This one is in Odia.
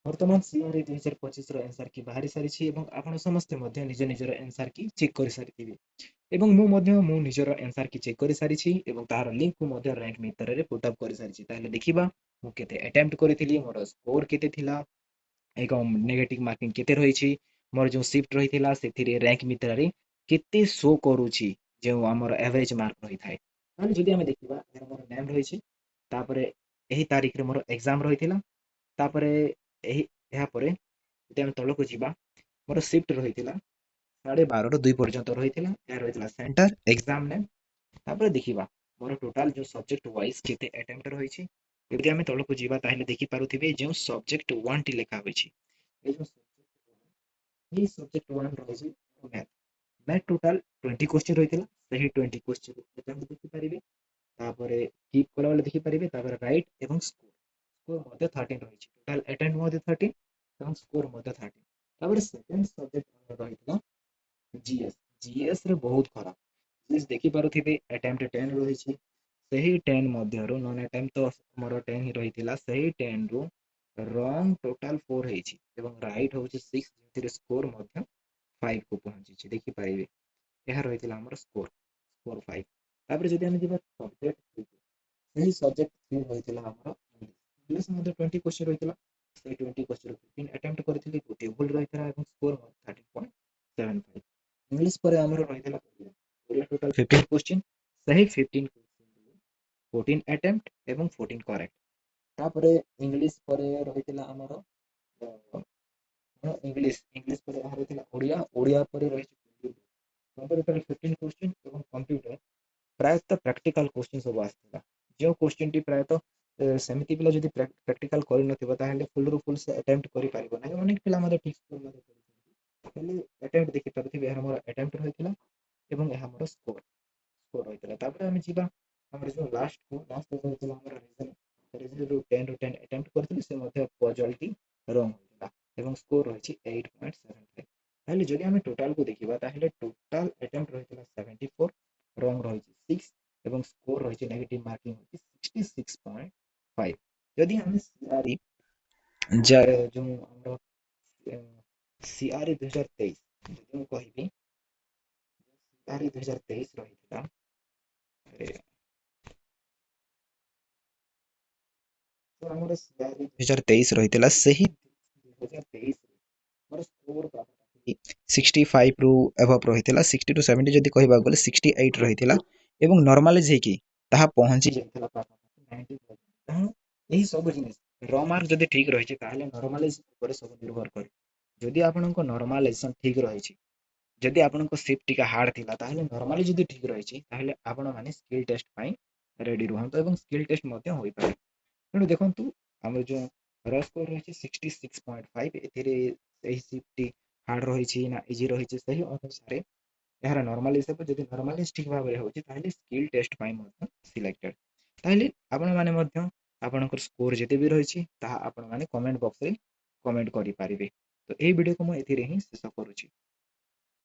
ବର୍ତ୍ତମାନ ସିଆର୍ଇ 2025 ର ଆନ୍ସର କି ବାହାରି ସାରିଛି ଏବଂ ଆପଣ ସମସ୍ତେ ମଧ୍ୟ ନିଜ ନିଜର ଆନ୍ସର କି ଚେକ୍ କରି ସାରିଥିବେ ଏବଂ ମୁଁ ମଧ୍ୟ ମୋ ନିଜର ଆନ୍ସର କି ଚେକ୍ କରି ସାରିଛି ଏବଂ ତାହାର ଲିଙ୍କକୁ ମଧ୍ୟ ରାଙ୍କ ମିଟରରେ ପୁଟ୍ ଅପ୍ କରି ସାରିଛି। ତାହେଲେ ଦେଖିବା ମୁଁ କେତେ ଆଟେମ୍ପ୍ଟ କରିଥିଲି, ମୋର ସ୍କୋର କେତେ ଥିଲା ଏବଂ ନେଗେଟିଭ ମାର୍କିଂ କେତେ ରହିଛି, ମୋର ଯେଉଁ ସିଫ୍ଟ ରହିଥିଲା ସେଥିରେ ରାଙ୍କ ମିତ୍ରାରେ କେତେ ଶୋ କରୁଛି ଯେଉଁ ଆମର ଏଭରେଜ ମାର୍କ ରହିଥାଏ। ତାହେଲେ ଯଦି ଆମେ ଦେଖିବା ଏହାର ମୋର ନେମ୍ ରହିଛି, ତାପରେ ଏହି ତାରିଖରେ ମୋର ଏକ୍ସାମ ରହିଥିଲା, ତାପରେ ଏହାପରେ ଯଦି ଆମେ ତଳକୁ ଯିବା ମୋର ସିଫ୍ଟ ରହିଥିଲା 12:30 ରୁ 2 ପର୍ଯ୍ୟନ୍ତ ରହିଥିଲା, ଏହା ରହିଥିଲା ସେଣ୍ଟର ଏକ୍ସାମ ନେମ୍। ତାପରେ ଦେଖିବା ମୋର ଟୋଟାଲ ଯେଉଁ ସବଜେକ୍ଟ ୱାଇଜ କେତେ ଆଟେମ୍ପ୍ଟ ରହିଛି। ଯଦି ଆମେ ତଳକୁ ଯିବା ତାହେଲେ ଦେଖିପାରୁଥିବେ ଯେଉଁ ସବଜେକ୍ଟ 1 ଟି ଲେଖା ହୋଇଛି, ଏହି ସବଜେକ୍ଟ 1 ରହିଛି ମ୍ୟାଥ। ମ୍ୟାଥ ଟୋଟାଲ 20 କ୍ୱେଶ୍ଚିନ୍ ରହିଥିଲା, ସେହି 20 କ୍ୱେଶ୍ଚିନ୍ ଆଟେମ୍ପ୍ଟ ଦେଖିପାରିବେ, ତାପରେ କିପ୍ କଲାବେଳେ ଦେଖିପାରିବେ, ତାପରେ ରାଇଟ୍ ଏବଂ ସ୍କୋର ସ୍କୋର ମଧ୍ୟ 13 ରହିଛି, ଟୋଟାଲ ଆଟେମ୍ପ୍ଟ ମଧ୍ୟ 13 ଏବଂ ସ୍କୋର ମଧ୍ୟ 13। ତାପରେ ସେକେଣ୍ଡ ସବଜେକ୍ଟ ରହିଥିଲା ଜିଏସ୍। ଜିଏସ୍ ରେ ବହୁତ ଖରାପ, ଜିଏସ୍ ଦେଖିପାରୁଥିବେ ଆଟେମ୍ପ୍ଟ 10 ରହିଛି, ସେହି 10 ମଧ୍ୟରୁ ନନ୍ ଆଟେମ୍ପ୍ଟ ତ ମୋର 10 ହିଁ ରହିଥିଲା, ସେହି 10 ରୁ ରଙ୍ଗ ଟୋଟାଲ 4 ହେଇଛି ଏବଂ ରାଇଟ୍ ହଉଛି 6, ଯେଉଁଥିରେ ସ୍କୋର ମଧ୍ୟ 5 କୁ ପହଞ୍ଚିଛି ଦେଖିପାରିବେ। ଏହା ରହିଥିଲା ଆମର ସ୍କୋର ସ୍କୋର 5। ତାପରେ ଯଦି ଆମେ ଯିବା ସବଜେକ୍ଟ 3, ସେହି ସବଜେକ୍ଟ 3 ରହିଥିଲା ଆମର ଇଂଲିଶ। ଇଂଲିଶ ମଧ୍ୟ 20 କ୍ୱେଶ୍ଚିନ୍ ରହିଥିଲା, ସେହି 20 କ୍ୱେଶ୍ଚିନ୍ 15 ଆଟେମ୍ପ୍ଟ କରିଥିଲି, ଗୋଟିଏ ଭୁଲ ରହିଥିଲା ଏବଂ ସ୍କୋର 13.75। ଇଂଲିଶ ପରେ ଆମର ରହିଥିଲା ଓଡ଼ିଆ ଟୋଟାଲ 15 କ୍ୱେଶ୍ଚିନ୍, ସେହି 15 କ୍ୱେଶ୍ଚିନ୍ 14 ଆଟେମ୍ପ୍ଟ ଏବଂ 14 କରେକ୍ଟ। ତାପରେ ଇଂଲିଶ ପରେ ରହିଥିଲା ଆମର ଇଂଲିଶ ପରେ ଏହା ରହିଥିଲା ଓଡ଼ିଆ, ଓଡ଼ିଆ ପରେ ରହିଛି କମ୍ପ୍ୟୁଟର 15 କ୍ୱେଶ୍ଚିନ୍ ଏବଂ କମ୍ପ୍ୟୁଟର ପ୍ରାୟତଃ ପ୍ରାକ୍ଟିକାଲ କ୍ୱେଶ୍ଚିନ୍ ସବୁ ଆସିଥିଲା, ଯେଉଁ କ୍ୱେଶ୍ଚିନ୍ଟି ପ୍ରାୟତଃ ସେମିତି ପିଲା ଯଦି ପ୍ରାକ୍ଟିକାଲ କରିନଥିବ ତାହେଲେ ଫୁଲରୁ ଫୁଲ ସେ ଆଟେମ୍ପ୍ଟ କରିପାରିବ ନାହିଁ। ଅନେକ ପିଲା ମଧ୍ୟ ଠିକ ସ୍କୋର ମଧ୍ୟ କରିଛନ୍ତି, ହେଲେ ଆଟେମ୍ପ୍ଟ ଦେଖିପାରୁଥିବେ ଏହା ମୋର ଆଟେମ୍ପ୍ଟ ରହିଥିଲା ଏବଂ ଏହା ମୋର ସ୍କୋର ରହିଥିଲା। ତାପରେ ଆମେ ଯିବା ଆମର ଯେଉଁ ଲାଷ୍ଟ ରହିଥିଲା ଆମର ରିଜନିଂରୁ 10 ରୁ 10 ଆଟେମ୍ପ୍ଟ କରିଥିଲି, ସେ ମଧ୍ୟ ପଜଲଟି ରଙ୍ଗ ହୋଇଥିଲା ଏବଂ ସ୍କୋର ରହିଛି 8.75। ତାହେଲେ ଯଦି ଆମେ ଟୋଟାଲକୁ ଦେଖିବା ତାହେଲେ ଟୋଟାଲ ଆଟେମ୍ପ୍ଟ ରହିଥିଲା 74, ରଙ୍ଗ ରହିଛି 6 ଏବଂ ସ୍କୋର ରହିଛି ନେଗେଟିଭ ମାର୍କିଂ ହୋଇଛି 66.5। ଯଦି ଆମେ ସିଆରଇ ଯେଉଁ ଆମର ସିଆରଇ 2023 ଯଦି ମୁଁ କହିବି ସିଆରଇ 2023 ରହିଥିଲା, ତ ଆମର ସିଆରଇ 2023 ରହିଥିଲା, ସେହି 2023 ମୋର ସ୍କୋର 65 ରୁ ଏଭବ ରହିଥିଲା, 60 ଟୁ 70 ଯଦି କହିବାକୁ ଗଲେ 68 ରହିଥିଲା ଏବଂ ନର୍ମାଲାଇଜ ହେଇକି ତାହା ପହଞ୍ଚି ଯାଇଥିଲା ପାଖାପାଖି 90। ଏହି ସବୁ ଜିନିଷ ର ମାର୍କ ଯଦି ଠିକ ରହିଛି ତାହେଲେ ନର୍ମାଲାଇଜ ଉପରେ ସବୁ ନିର୍ଭର କରେ। ଯଦି ଆପଣଙ୍କ ନର୍ମାଲାଇଜେସନ ଠିକ ରହିଛି, ଯଦି ଆପଣଙ୍କ ସିଫ୍ଟ ଟିକେ ହାର୍ଡ ଥିଲା, ତାହେଲେ ନର୍ମାଲି ଯଦି ଠିକ ରହିଛି ତାହେଲେ ଆପଣମାନେ ସ୍କିଲ୍ ଟେଷ୍ଟ ପାଇଁ ରେଡି ରୁହନ୍ତୁ ଏବଂ ସ୍କିଲ୍ ଟେଷ୍ଟ ମଧ୍ୟ ହୋଇପାରେ। ତେଣୁ ଦେଖନ୍ତୁ ଆମର ଯେଉଁ ର ସ୍କୋର ରହିଛି 66.5, ଏଥିରେ ସେହି ସିଫ୍ଟଟି ହାର୍ଡ ରହିଛି ନା ଇଜି ରହିଛି ସେହି ଅନୁସାରେ ଏହାର ନର୍ମାଲ ହିସାବ ଯଦି ନର୍ମାଲାଇଜ ଠିକ ଭାବରେ ହେଉଛି ତାହେଲେ ସ୍କିଲ୍ ଟେଷ୍ଟ ପାଇଁ ମଧ୍ୟ ସିଲେକ୍ଟେଡ। ତାହେଲେ ଆପଣମାନେ ମଧ୍ୟ ଆପଣଙ୍କର ସ୍କୋର ଯେତେ ବି ରହିଛି ତାହା ଆପଣମାନେ କମେଣ୍ଟ ବକ୍ସରେ କମେଣ୍ଟ କରିପାରିବେ। ତ ଏହି ଭିଡ଼ିଓକୁ ମୁଁ ଏଥିରେ ହିଁ ଶେଷ କରୁଛି।